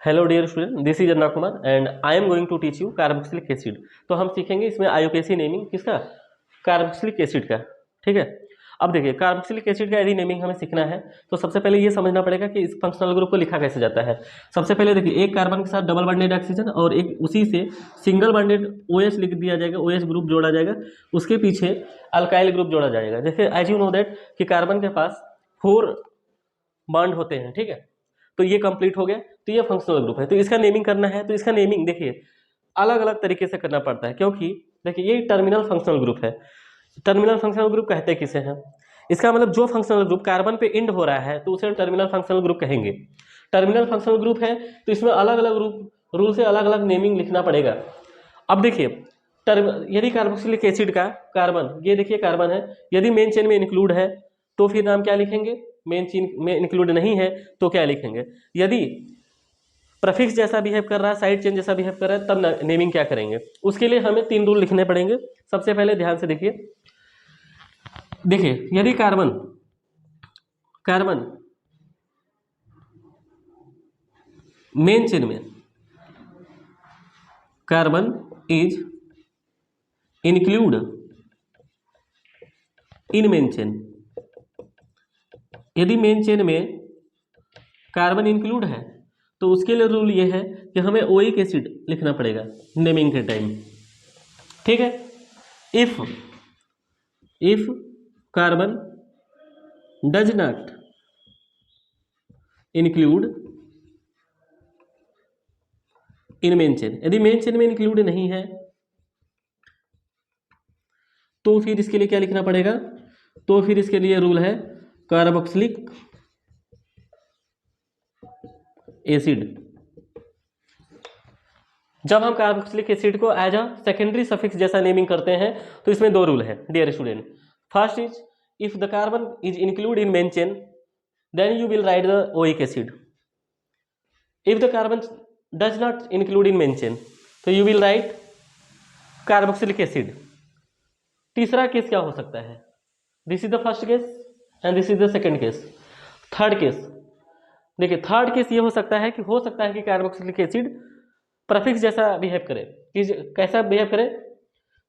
Hello dear student, this is Anna Kumar and I am going to teach you carboxylic acid. तो हम सीखेंगे इसमें IUPAC naming किसका, carboxylic acid का। ठीक है, अब देखिए कार्बोक्सिलिक एसिड का यदि नेमिंग हमें सीखना है तो सबसे पहले ये समझना पड़ेगा कि इस फंक्शनल ग्रुप को लिखा कैसे जाता है। सबसे पहले देखिए एक कार्बन के साथ डबल बॉन्डेड ऑक्सीजन और एक उसी से सिंगल बॉन्डेड OH लिख दिया जाएगा, OH ग्रुप जोड़ा जाएगा, उसके पीछे अल्काइल ग्रुप जोड़ा जाएगा। जैसे एज यू नो दैट कि कार्बन के पास 4 बॉन्ड होते हैं। ठीक है, तो ये कंप्लीट हो गया, तो ये फंक्शनल ग्रुप है। तो इसका नेमिंग करना है तो इसका नेमिंग देखिए अलग अलग तरीके से करना पड़ता है, क्योंकि देखिए ये टर्मिनल फंक्शनल ग्रुप है। टर्मिनल फंक्शनल ग्रुप कहते किसे हैं, इसका मतलब जो फंक्शनल ग्रुप कार्बन पे इंड हो रहा है तो उसे टर्मिनल फंक्शनल ग्रुप कहेंगे। टर्मिनल फंक्शनल ग्रुप है तो इसमें अलग अलग रूल से अलग अलग नेमिंग लिखना पड़ेगा। अब देखिए यदि कार्बोक्सिलिक एसिड का कार्बन, ये देखिए कार्बन है, यदि मेन चेन में इंक्लूड है तो फिर नाम क्या लिखेंगे, मेन चेन में इंक्लूड नहीं है तो क्या लिखेंगे। यदि प्रफिक्स जैसा बिहेव कर रहा है, साइड चेन जैसा बिहेव कर रहा है, तब नेमिंग क्या करेंगे। उसके लिए हमें 3 रूल लिखने पड़ेंगे। सबसे पहले ध्यान से देखिए यदि कार्बन कार्बन मेन चेन में carbon is include in main chain, यदि मेन चेन में कार्बन इंक्लूड है तो उसके लिए रूल ये है कि हमें ओइक एसिड लिखना पड़ेगा नेमिंग के टाइम। ठीक है, if carbon does not include in main chain, यदि मेन चेन में इंक्लूड नहीं है तो फिर इसके लिए क्या लिखना पड़ेगा, तो फिर इसके लिए रूल है कार्बोक्सिलिक एसिड। जब हम कार्बोक्सिलिक एसिड को एज अ सेकेंडरी सफिक्स जैसा नेमिंग करते हैं तो इसमें 2 रूल है dear student. First is if the carbon is include in main chain then you will write the oic acid. If the carbon does not include in main chain तो you will write carboxylic acid. तीसरा case क्या हो सकता है, this is the first case and this is the second case. Third case देखिए, third case ये हो सकता है कि कार्बोक्सिलिक एसिड प्रफिक्स जैसा बिहेव करे। कैसा बिहेव करे,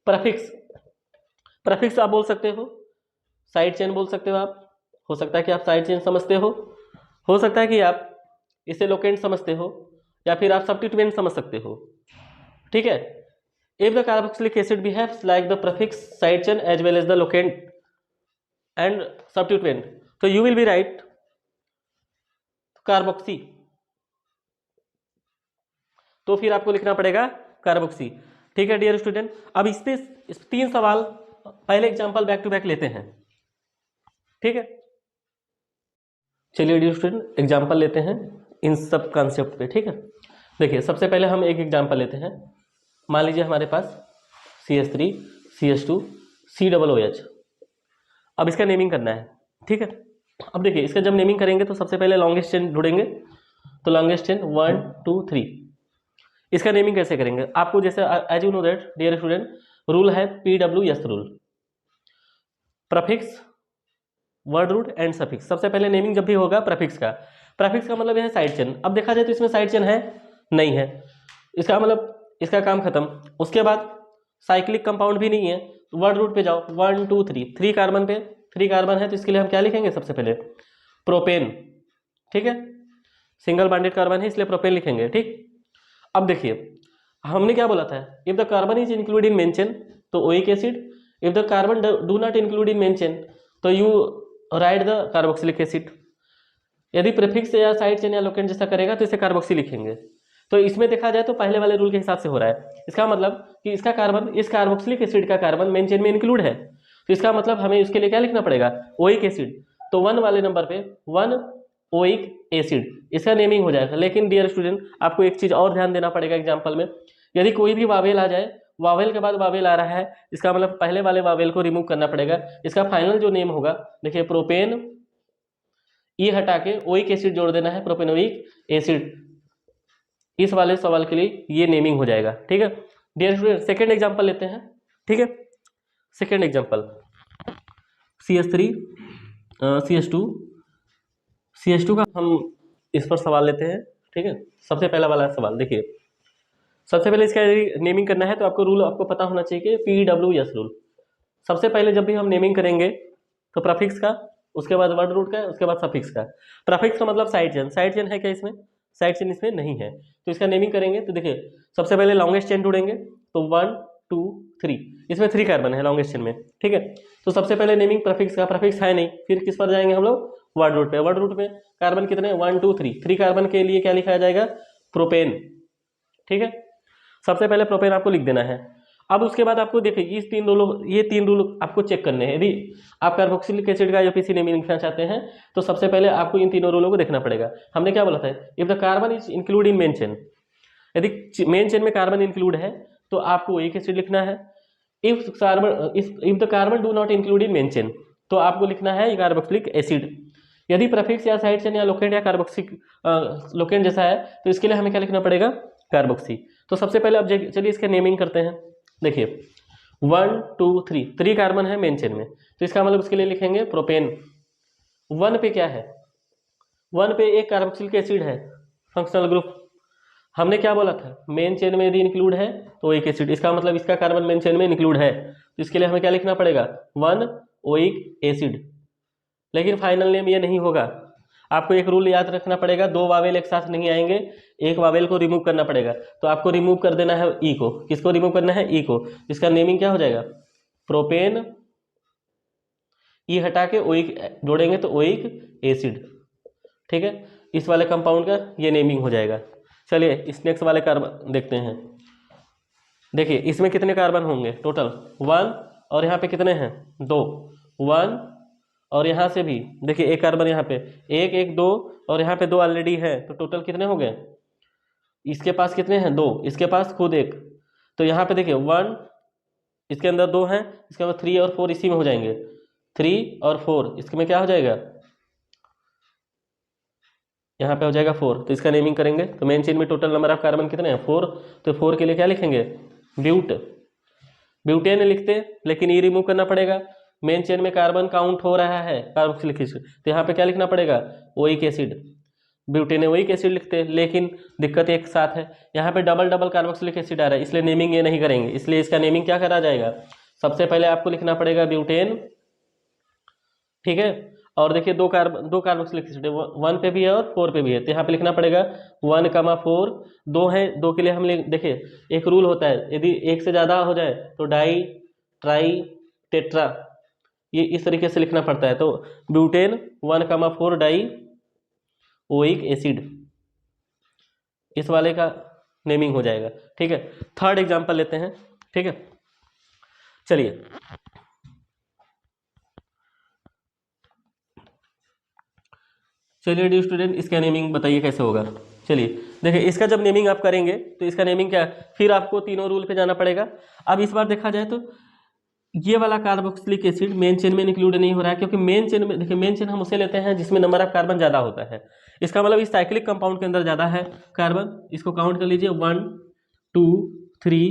प्रफिक्स आप बोल सकते हो, साइड चेन बोल सकते हो आप, हो सकता है कि आप साइड चेन समझते हो सकता है कि आप इसे लोकेंट समझते हो, या फिर आप सब्स्टिट्यूएंट समझ सकते हो। ठीक है, if the carboxylic acid behaves like the prefix side chain as well as the locant and substituent तो you will be write carboxy, तो फिर आपको लिखना पड़ेगा कार्बोक्सी। ठीक है डियर स्टूडेंट, अब इस पे 3 सवाल पहले एग्जांपल बैक टू बैक लेते हैं। ठीक है, चलिए डियर स्टूडेंट एग्जांपल लेते हैं इन सब कॉन्सेप्ट पे। ठीक है, देखिए सबसे पहले हम एक एग्जांपल लेते हैं। मान लीजिए हमारे पास CH3 CH2 COOH। अब इसका नेमिंग करना है। ठीक है, अब देखिए इसका जब नेमिंग करेंगे तो सबसे पहले लॉन्गेस्ट चेन ढूंढेंगे, तो लॉन्गेस्ट चेन 1 2 3। इसका नेमिंग कैसे करेंगे, आपको जैसे as you know that dear student rule है PWS rule, prefix word root and suffix. सबसे पहले नेमिंग जब भी होगा प्रफिक्स का मतलब यह है साइड चेन। अब देखा जाए तो इसमें साइड चेन है नहीं है, इसका मतलब इसका काम खत्म। उसके बाद साइक्लिक कंपाउंड भी नहीं है तो वर्ड रूट पे जाओ 1 2 3, 3 कार्बन पे, 3 कार्बन है तो इसके लिए हम क्या लिखेंगे, सबसे पहले प्रोपेन। ठीक है, सिंगल बॉन्डेड कार्बन है इसलिए प्रोपेन लिखेंगे। ठीक, अब देखिए हमने क्या बोला था, if the carbon is include in main chain तो oic acid, if the carbon do not include in main chain तो you write the carboxylic acid. यदि प्रीफिक्स या साइड चेन या लोकेंट जैसा करेगा तो इसे कार्बोक्सी लिखेंगे। तो इसमें देखा जाए तो पहले वाले रूल के हिसाब से हो रहा है। इसका मतलब कि इसका कार्बन, इस कार्बोक्सिलिक एसिड का कार्बन मेन चेन में इंक्लूड है तो इसका मतलब हमें इसके लिए क्या लिखना पड़ेगा, ओइक एसिड। तो 1 वाले नंबर पे 1 ओइक एसिड इसका नेमिंग हो जाएगा। लेकिन डियर स्टूडेंट आपको एक चीज और ध्यान देना पड़ेगा एग्जाम्पल में, यदि कोई भी वावेल आ जाए, वावेल के बाद वावेल आ रहा है, इसका मतलब पहले वाले वावेल को रिमूव करना पड़ेगा। इसका फाइनल जो नेम होगा देखिए प्रोपेन, ई हटा के ओइक एसिड जोड़ देना है, प्रोपेनोइक एसिड। इस वाले सवाल के लिए ये नेमिंग हो जाएगा। ठीक है डियर स्टूडेंट, सेकेंड एग्जाम्पल लेते हैं। ठीक है, सेकेंड एग्जाम्पल CH3 CH2 का हम इस पर सवाल लेते हैं। ठीक है, सबसे पहला वाला सवाल देखिए, सबसे पहले इसका नेमिंग करना है तो आपको रूल आपको पता होना चाहिए कि PWS रूल। सबसे पहले जब भी हम नेमिंग करेंगे तो प्रफिक्स का, उसके बाद वर्ड रूट का, उसके बाद सफिक्स का। प्रफिक्स का मतलब साइड चेन, साइड चेन है क्या इसमें? साइड चेन इसमें नहीं है, तो इसका नेमिंग करेंगे तो देखिए सबसे पहले लॉन्गेस्ट चेन ढूंढेंगे तो 1 2 3, इसमें 3 कार्बन है लॉन्गेस्ट चेन में, ठीक है। तो सबसे पहले नेमिंग प्रफिक्स का, प्रफिक्स है नहीं, फिर किस पर जाएंगे हम लोग? वर्ड रूट पे। वर्ड रूट में कार्बन कितने? 1 2 3, 3 कार्बन के लिए क्या लिखा जाएगा? प्रोपेन, ठीक है। सबसे पहले प्रोपेन आपको लिख देना है। अब उसके बाद आपको देखिए इस ये तीन रूल आपको चेक करने हैं। यदि आप कार्बोक्सिलिक एसिड का एपीसी नेमिंग लिखना चाहते हैं तो सबसे पहले आपको इन तीनों रूलों को देखना पड़ेगा। हमने क्या बोला था? If the carbon is include in main chain, यदि मेन चेन में कार्बन इंक्लूड है तो आपको एक एसिड लिखना है। If the carbon do not include in main chain तो आपको लिखना है कार्बोक्सिलिक एसिड। यदि प्रफिक्स या साइड चेन या लोकेंट या कार्बोक्सिक लोकेंट जैसा है तो इसके लिए हमें क्या लिखना पड़ेगा? कार्बोक्सी। तो सबसे पहले अब चलिए इसके नेमिंग करते हैं। देखिए 1 2 3, 3 कार्बन है मेन चेन में, तो इसका मतलब उसके लिए लिखेंगे प्रोपेन। 1 पे क्या है? 1 पे एक कार्बोक्सिलिक एसिड है, फंक्शनल ग्रुप। हमने क्या बोला था? मेन चेन में यदि इंक्लूड है तो एक एसिड, इसका मतलब इसका कार्बन मेन चेन में इंक्लूड है, तो इसके लिए हमें क्या लिखना पड़ेगा? 1 ओइक एसिड। लेकिन फाइनल नेम ये नहीं होगा, आपको एक रूल याद रखना पड़ेगा, 2 वावेल एक साथ नहीं आएंगे, एक वावेल को रिमूव करना पड़ेगा। तो आपको रिमूव कर देना है ई को। किसको रिमूव करना है? ई को। इसका नेमिंग क्या हो जाएगा? प्रोपेन। ई हटा के ओइक जोड़ेंगे तो ओइक एसिड, ठीक है। इस वाले कंपाउंड का ये नेमिंग हो जाएगा। चलिए इस नेक्स्ट वाले कार्बन देखते हैं। देखिए इसमें कितने कार्बन होंगे टोटल? 1, और यहाँ पे कितने हैं? 2। 1 और यहाँ से भी देखिए एक कार्बन यहाँ पे, 1 1 2, और यहाँ पे 2 ऑलरेडी है, तो टोटल कितने हो गए? इसके पास कितने हैं? 2, इसके पास खुद 1। तो यहाँ पे देखिए 1, इसके अंदर 2 हैं, इसके बाद 3 और 4 इसी में हो जाएंगे। 3 और 4 इसमें क्या हो जाएगा? यहाँ पे हो जाएगा 4। तो इसका नेमिंग करेंगे तो मेन चेन में टोटल नंबर ऑफ कार्बन कितने हैं? 4। तो 4 के लिए क्या लिखेंगे? ब्यूट। ब्यूटेन लिखते, लेकिन ये रिमूव करना पड़ेगा। मेन चेन में कार्बन काउंट हो रहा है कार्बोक्सिलिक एसिड, तो यहाँ पे क्या लिखना पड़ेगा? Oic acid. ब्यूटेनोइक एसिड लिखते, लेकिन दिक्कत एक साथ है, यहाँ पे डबल डबल कार्बोक्सिलिक एसिड आ रहा है, इसलिए नेमिंग ये नहीं करेंगे। इसलिए इसका नेमिंग क्या करा जाएगा? सबसे पहले आपको लिखना पड़ेगा ब्यूटेन, ठीक है। और देखिए दो कार्बोक्सिलिक एसिड 1 पे भी है और 4 पे भी है, तो यहाँ पे लिखना पड़ेगा 1,4। 2 है, 2 के लिए हम देखिए एक रूल होता है, यदि एक से ज़्यादा हो जाए तो डाई ट्राई टेट्रा, ये इस तरीके से लिखना पड़ता है। तो ब्यूटेन 1,4 डाई ओइक एसिड, इस वाले का नेमिंग हो जाएगा, ठीक है। थर्ड एग्जांपल लेते हैं, ठीक है। चलिए डियर स्टूडेंट, इसका नेमिंग बताइए कैसे होगा। चलिए देखिए इसका जब नेमिंग आप करेंगे तो इसका नेमिंग क्या है, फिर आपको तीनों रूल पे जाना पड़ेगा। अब इस बार देखा जाए तो ये वाला कार्बोक्सिलिक एसिड मेन चेन में इंक्लूड नहीं हो रहा है, क्योंकि मेन चेन में देखिए, मेन चेन हम उसे लेते हैं जिसमें नंबर ऑफ कार्बन ज़्यादा होता है। इसका मतलब इस साइक्लिक कंपाउंड के अंदर ज़्यादा है कार्बन। इसको काउंट कर लीजिए 1 2 3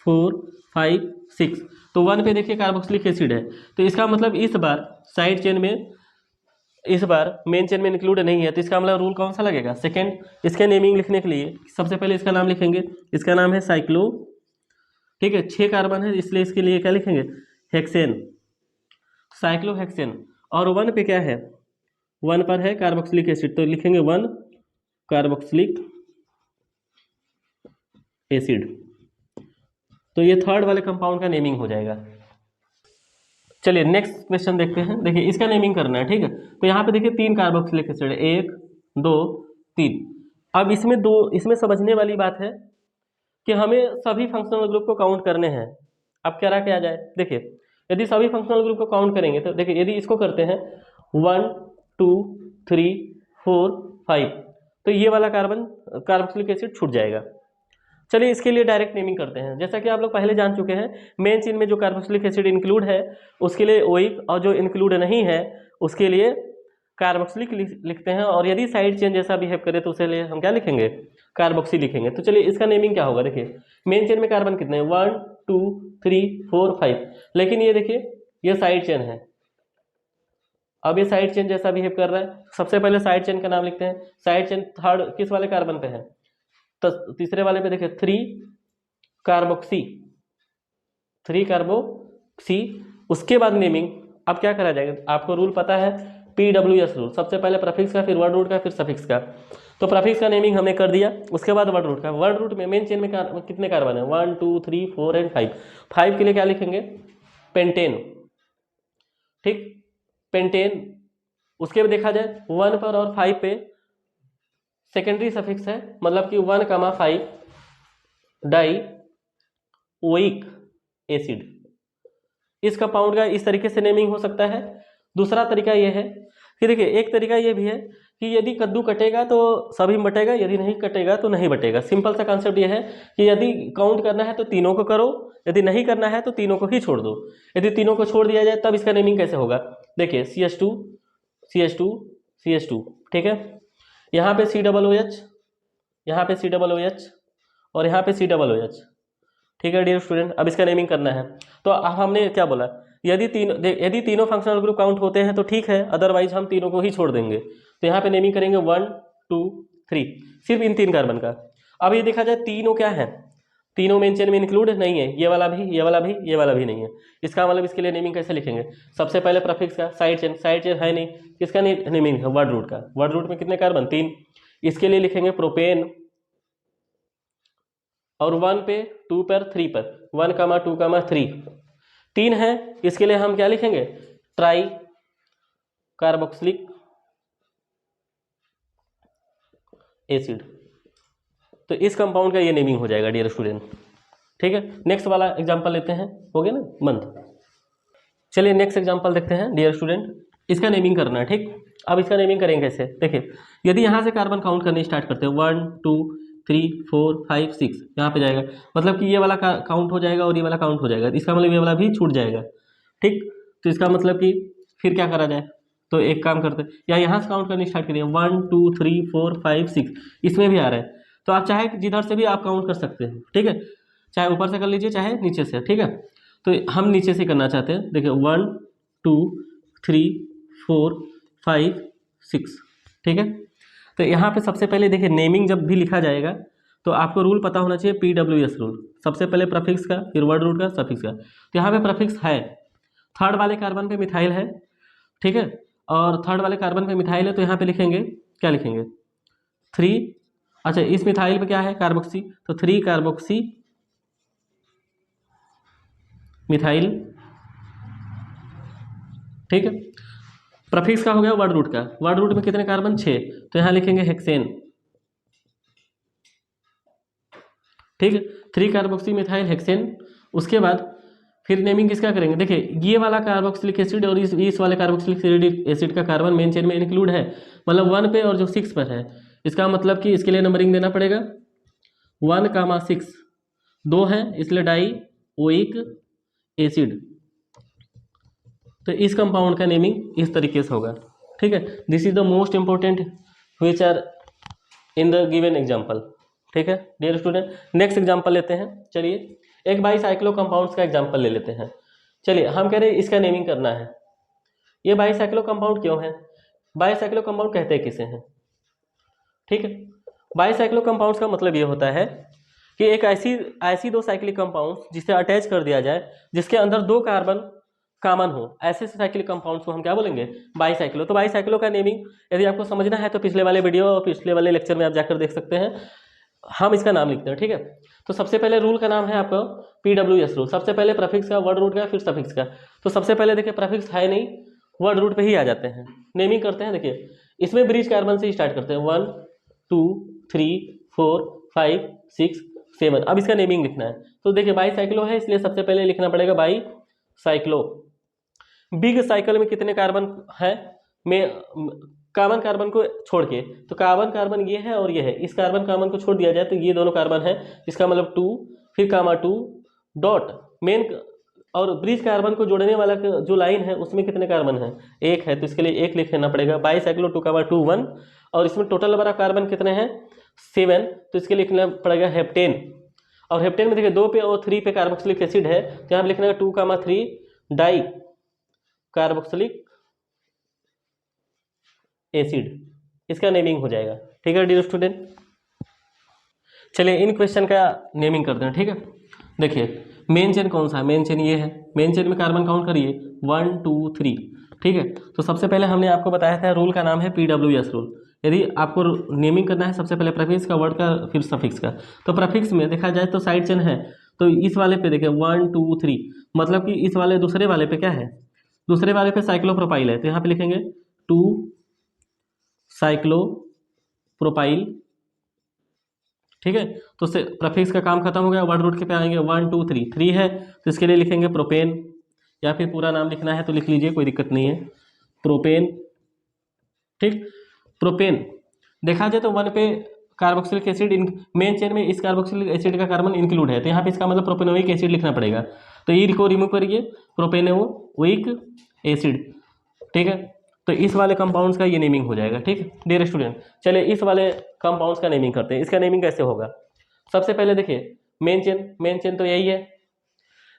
4 5 6। तो 1 पे देखिए कार्बोक्सिलिक एसिड है, तो इसका मतलब इस बार साइड चेन में, इस बार मेन चेन में इंक्लूड नहीं है, तो इसका मतलब रूल कौन सा लगेगा? सेकेंड। इसके नेमिंग लिखने के लिए सबसे पहले इसका नाम लिखेंगे, इसका नाम है साइक्लो, ठीक है। 6 कार्बन है, इसलिए इसके लिए क्या लिखेंगे? Hexane, cyclohexane. और 1 पे क्या है? 1 पर है कार्बोक्सिलिक एसिड, तो लिखेंगे 1 कार्बोक्सिलिक एसिड। तो ये थर्ड वाले कंपाउंड का नेमिंग हो जाएगा। चलिए नेक्स्ट क्वेश्चन देखते हैं। देखिए इसका नेमिंग करना है, ठीक है। तो यहाँ पे देखिए 3 कार्बोक्सिलिक एसिड है, 1 2 3। अब इसमें समझने वाली बात है कि हमें सभी फंक्शनल ग्रुप को काउंट करने हैं। अब क्या किया जाए? देखिए यदि सभी फंक्शनल ग्रुप को काउंट करेंगे तो देखिए यदि इसको करते हैं 1 2 3 4 5, तो ये वाला कार्बोक्सिलिक एसिड छूट जाएगा। चलिए इसके लिए डायरेक्ट नेमिंग करते हैं। जैसा कि आप लोग पहले जान चुके हैं, मेन चेन में जो कार्बोक्सिलिक एसिड इंक्लूड है उसके लिए ओइक, और जो इंक्लूड नहीं है उसके लिए कार्बोक्सिलिक लिखते हैं। और यदि साइड चेन जैसा बिहेव करे तो उसके लिए हम क्या लिखेंगे? कार्बोक्सी लिखेंगे। तो चलिए इसका नेमिंग क्या होगा? देखिए मेन चेन में कार्बन कितने हैं? 1 2 3 4 5, लेकिन ये देखिए ये साइड चेन है, अब ये साइड चेन जैसा बिहेव कर रहा है। सबसे पहले साइड चेन का नाम लिखते हैं। साइड चेन थर्ड किस वाले कार्बन पे है? तो तीसरे वाले पे देखिए 3 कार्बोक्सी, 3 कार्बोक्सी। उसके बाद नेमिंग अब क्या करा जाएगा? आपको रूल पता है, PWS रूल। सबसे पहले प्रीफिक्स का, फिर वर्ड रूट का, फिर सफिक्स का। तो प्रीफिक्स का नेमिंग हमने कर दिया, उसके बाद वर्ड रूट का। वर्ड रूट में मेन चेन में कितने कार्बन है? 1 2 3 4 एंड 5। 5 के लिए क्या लिखेंगे? पेंटेन, ठीक, पेंटेन। उसके बाद देखा जाए 1 पर और 5 पे सेकेंडरी सफिक्स है, मतलब कि 1,5 डाई ओइक एसिड। इस कंपाउंड का इस तरीके से नेमिंग हो सकता है। दूसरा तरीका यह है कि देखिए, एक तरीका यह भी है कि यदि कद्दू कटेगा तो सभी में बटेगा, यदि नहीं कटेगा तो नहीं बटेगा। सिंपल सा कॉन्सेप्ट यह है कि यदि काउंट करना है तो तीनों को करो, यदि नहीं करना है तो तीनों को ही छोड़ दो। यदि तीनों को छोड़ दिया जाए तब इसका नेमिंग कैसे होगा? देखिए CH2 CH2 CH2, ठीक है। यहाँ पे COOH, यहाँ पे COOH और यहाँ पे COOH, ठीक है डियर स्टूडेंट। अब इसका नेमिंग करना है। तो अब हमने क्या बोला? यदि तीनों फंक्शनल ग्रुप काउंट होते हैं तो ठीक है, अदरवाइज हम तीनों को ही छोड़ देंगे। तो यहाँ पे नेमिंग करेंगे 1 2 3, सिर्फ इन 3 कार्बन का। अब ये देखा जाए तीनों क्या है? तीनों मेन चेन में इंक्लूड नहीं है, ये वाला भी, ये वाला भी, ये वाला भी नहीं है। इसका मतलब इसके लिए नेमिंग कैसे लिखेंगे? सबसे पहले प्रीफिक्स का, साइड चेन है नहीं, किसका नेमिंग है? वर्ड रूट का। वर्ड रूट में कितने कार्बन? 3। इसके लिए लिखेंगे प्रोपेन, और 1 पे 2 पर 3 पर 1, 2, 3, 3 है। इसके लिए हम क्या लिखेंगे? Try carboxylic acid. तो इस कंपाउंड का ये नेमिंग हो जाएगा डियर स्टूडेंट, ठीक है। नेक्स्ट वाला एग्जांपल लेते हैं, हो गया ना मंथ। चलिए नेक्स्ट एग्जांपल देखते हैं डियर स्टूडेंट। इसका नेमिंग करना है, ठीक। अब इसका नेमिंग करेंगे कैसे? देखिए, यदि यहाँ से कार्बन काउंट करने स्टार्ट करते हैं 1 2 3 4 5 6, यहाँ पे जाएगा, मतलब कि ये वाला काउंट हो जाएगा और ये वाला काउंट हो जाएगा। इसका मतलब ये वाला भी छूट जाएगा, ठीक। तो इसका मतलब कि फिर क्या करा जाए? तो एक काम करते हैं, या यहाँ से काउंट करनी स्टार्ट करिए 1 2 3 4 5 6, इसमें भी आ रहा है। तो आप चाहे जिधर से भी आप काउंट कर सकते हैं, ठीक है। चाहे ऊपर से कर लीजिए, चाहे नीचे से, ठीक है। तो हम नीचे से करना चाहते हैं। देखिए 1 2 3 4 5 6, ठीक है। तो यहाँ पे सबसे पहले देखिए, नेमिंग जब भी लिखा जाएगा तो आपको रूल पता होना चाहिए, PWS रूल। सबसे पहले प्रीफिक्स का, फिर वर्ड रूट का, सफिक्स का। तो यहाँ पे प्रीफिक्स है, थर्ड वाले कार्बन पे मिथाइल है, ठीक है। और थर्ड वाले कार्बन पे मिथाइल है, तो यहाँ पे लिखेंगे, क्या लिखेंगे? 3। अच्छा, इस मिथाइल पे क्या है? कार्बोक्सी, तो 3 कार्बोक्सी मिथाइल, ठीक है। प्रीफिक्स का हो गया वर्ड रूट का। वर्ड रूट में कितने कार्बन? 6, तो यहाँ लिखेंगे हेक्सेन, ठीक है। 3 कार्बोक्सी मिथाइल हेक्सेन। उसके बाद फिर नेमिंग किसका करेंगे? देखिए, ये वाला कार्बोक्सिलिक एसिड और इस वाले कार्बोक्सिलिक एसिड का कार्बन मेन चेन में इंक्लूड है, मतलब 1 पे और जो 6 पर है। इसका मतलब कि इसके लिए नंबरिंग देना पड़ेगा 1, 6, 2 है, इसलिए डाई ओइक एसिड। तो इस कंपाउंड का नेमिंग इस तरीके से होगा, ठीक है। This is the most important which are in the given example, ठीक है डियर स्टूडेंट। नेक्स्ट एग्जांपल लेते हैं। चलिए एक बाईसाइक्लो कंपाउंड्स का एग्जांपल ले लेते हैं। चलिए, हम कह रहे हैं इसका नेमिंग करना है। ये बाईसाइक्लो कंपाउंड क्यों है? बाईसाइक्लो कंपाउंड कहते किसे हैं, ठीक है। बाईसाइक्लो कंपाउंड्स का मतलब ये होता है कि एक ऐसी 2 साइक्लिक कंपाउंड्स जिसे अटैच कर दिया जाए, जिसके अंदर 2 कार्बन कॉमन हो, ऐसे साइक्लिक कंपाउंड्स को हम क्या बोलेंगे? बाईसाइक्लो। तो बाईसाइक्लो का नेमिंग यदि आपको समझना है तो पिछले वाले वीडियो और पिछले वाले लेक्चर में आप जाकर देख सकते हैं। हम इसका नाम लिखते हैं, ठीक है। तो सबसे पहले रूल का नाम है आपका PWS रूल। सबसे पहले प्रीफिक्स का, वर्ड रूट का, फिर सफिक्स का। तो सबसे पहले देखिए, प्रीफिक्स है नहीं, वर्ड रूट पे ही आ जाते हैं। नेमिंग करते हैं। देखिए, इसमें ब्रिज कार्बन से स्टार्ट करते हैं 1 2 3 4 5 6 7। अब इसका नेमिंग लिखना है। तो देखिए, बाईसाइक्लो है, इसलिए सबसे पहले लिखना पड़ेगा बाईसाइक्लो। बिग साइकिल में कितने कार्बन है? में कार्बन कार्बन को छोड़ के, तो कार्बन ये है और ये है। इस कार्बन को छोड़ दिया जाए तो ये दोनों कार्बन है, इसका मतलब 2, फिर 2 डॉट मेन, और ब्रिज कार्बन को जोड़ने वाला जो लाइन है उसमें कितने कार्बन है? 1 है, तो इसके लिए 1 लिख लेना पड़ेगा। बाईसाइक्लो 2, 2 1, और इसमें टोटल नंबर ऑफ कार्बन कितने हैं? 7, तो इसके लिए लिखना पड़ेगा हेप्टेन। और हेप्टेन में देखिए 2 पे और 3 पे कार्बोक्सिलिक एसिड है, तो यहाँ लिखना है 2, 3 डाई कार्बोक्सिलिक एसिड, इसका नेमिंग हो जाएगा। ठीक है डियर स्टूडेंट, चलिए इन क्वेश्चन का नेमिंग करते हैं। ठीक है, देखिए मेन चेन कौन सा है, मेन चेन ये है। मेन चेन में कार्बन काउंट करिए 1 2 3। ठीक है, तो सबसे पहले हमने आपको बताया था रूल का नाम है PWS रूल। यदि आपको नेमिंग करना है सबसे पहले प्रेफिक्स का, वर्ड का, फिर सफिक्स का। तो प्रेफिक्स में देखा जाए तो साइड चेन है, तो इस वाले पे देखिए 1 2 3, मतलब कि इस वाले दूसरे वाले पे क्या है, दूसरे वाले पे साइक्लोप्रोपाइल है, तो यहाँ पे लिखेंगे 2 साइक्लोप्रोपाइल। ठीक है, तो से प्रेफिक्स का काम खत्म हो गया, वर्ड रूट के पे आएंगे 1 2 3। 3 है तो इसके लिए लिखेंगे प्रोपेन, या फिर पूरा नाम लिखना है तो लिख लीजिए, कोई दिक्कत नहीं है, प्रोपेन। ठीक, प्रोपेन देखा जाए तो 1 पे कार्बोक्सिलिक एसिड, मेन चेन में इस कार्बोक्सिलिक एसिड का कार्बन इंक्लूड है, तो यहाँ पे इसका मतलब प्रोपेनोइक एसिड लिखना पड़ेगा। तो ई को रिमूव करिए, प्रोपेनोइक एसिड। ठीक है, तो इस वाले कंपाउंड्स का ये नेमिंग हो जाएगा। ठीक है डियर स्टूडेंट, चलिए इस वाले कंपाउंड्स का नेमिंग करते हैं। इसका नेमिंग कैसे होगा, सबसे पहले देखिए मेन चेन तो यही है।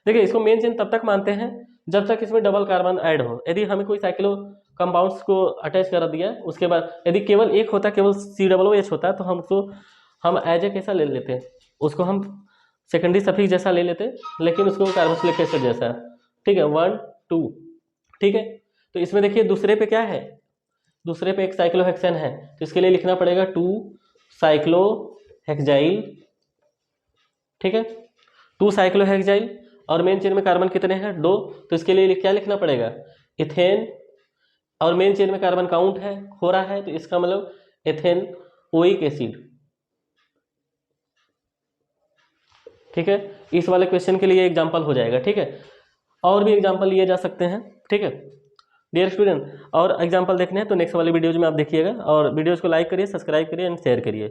देखिए इसको मेन चेन तब तक मानते हैं जब तक इसमें डबल कार्बन ऐड हो। यदि हमें कोई साइक्लो कंपाउंड्स को अटैच कर दिया, उसके बाद यदि केवल एक होता, केवल COOH होता, तो हम एज ए कैसा ले लेते, उसको हम सेकेंडरी सफिक्स जैसा ले लेते, लेकिन उसको कार्बोक्सिलिक एसिड जैसा। ठीक है 1 2। ठीक है, तो इसमें देखिए दूसरे पे क्या है, दूसरे पे एक साइक्लोहेक्सेन है, तो इसके लिए लिखना पड़ेगा 2 साइक्लोहेक्साइल। ठीक है, 2 साइक्लोहेक्साइल, और मेन चेन में कार्बन कितने हैं 2, तो इसके लिए क्या लिखना पड़ेगा इथेन, और मेन चेन में कार्बन काउंट है, हो रहा है, तो इसका मतलब एथेनोइक एसिड। ठीक है, इस वाले क्वेश्चन के लिए एग्जाम्पल हो जाएगा। ठीक है, और भी एग्जाम्पल लिए जा सकते हैं। ठीक है डियर स्टूडेंट, और एग्जाम्पल देखने हैं तो नेक्स्ट वाले वीडियोज में आप देखिएगा, और वीडियोज को लाइक करिए, सब्सक्राइब करिए एंड शेयर करिए।